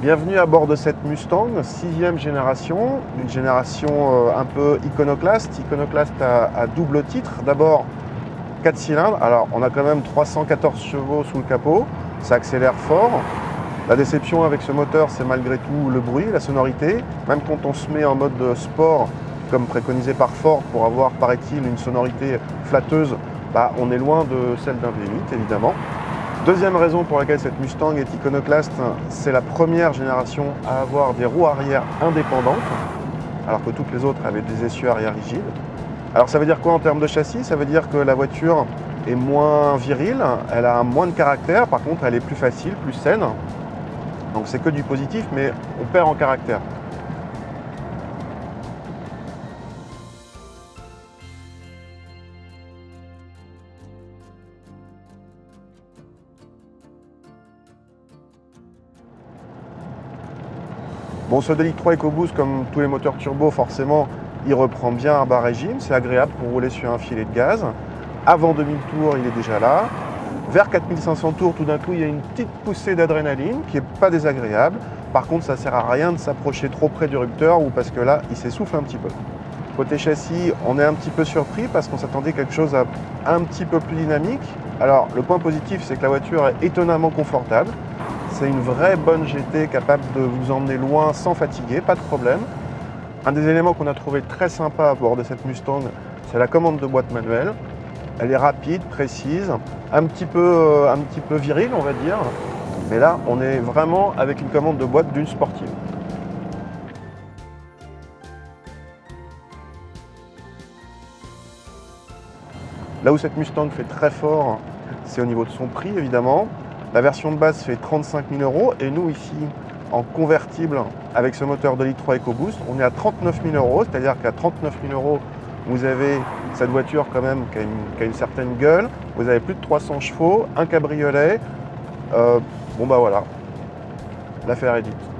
Bienvenue à bord de cette Mustang, 6e génération, une génération un peu iconoclaste à double titre. D'abord 4 cylindres, alors on a quand même 314 chevaux sous le capot, ça accélère fort. La déception avec ce moteur, c'est malgré tout le bruit, la sonorité. Même quand on se met en mode sport, comme préconisé par Ford, pour avoir, paraît-il, une sonorité flatteuse, on est loin de celle d'un V8, évidemment. Deuxième raison pour laquelle cette Mustang est iconoclaste, c'est la première génération à avoir des roues arrière indépendantes, alors que toutes les autres avaient des essieux arrière rigides. Alors ça veut dire quoi en termes de châssis? Ça veut dire que la voiture est moins virile, elle a moins de caractère, par contre elle est plus facile, plus saine. Donc c'est que du positif, mais on perd en caractère. Bon, ce 2.3 EcoBoost, comme tous les moteurs turbo, forcément, il reprend bien à bas régime. C'est agréable pour rouler sur un filet de gaz. Avant 2000 tours, il est déjà là. Vers 4500 tours, tout d'un coup, il y a une petite poussée d'adrénaline qui n'est pas désagréable. Par contre, ça ne sert à rien de s'approcher trop près du rupteur ou parce que là, il s'essouffle un petit peu. Côté châssis, on est un petit peu surpris parce qu'on s'attendait à quelque chose un petit peu plus dynamique. Alors, le point positif, c'est que la voiture est étonnamment confortable. C'est une vraie bonne GT capable de vous emmener loin sans fatiguer, pas de problème. Un des éléments qu'on a trouvé très sympa à bord de cette Mustang, c'est la commande de boîte manuelle. Elle est rapide, précise, un petit peu virile, on va dire. Mais là, on est vraiment avec une commande de boîte d'une sportive. Là où cette Mustang fait très fort, c'est au niveau de son prix, évidemment. La version de base fait 35 000 € et nous, ici, en convertible, avec ce moteur 2.3 EcoBoost, on est à 39 000 €, c'est-à-dire qu'à 39 000 €, vous avez cette voiture quand même qui a une certaine gueule, vous avez plus de 300 chevaux, un cabriolet, voilà, l'affaire est dite.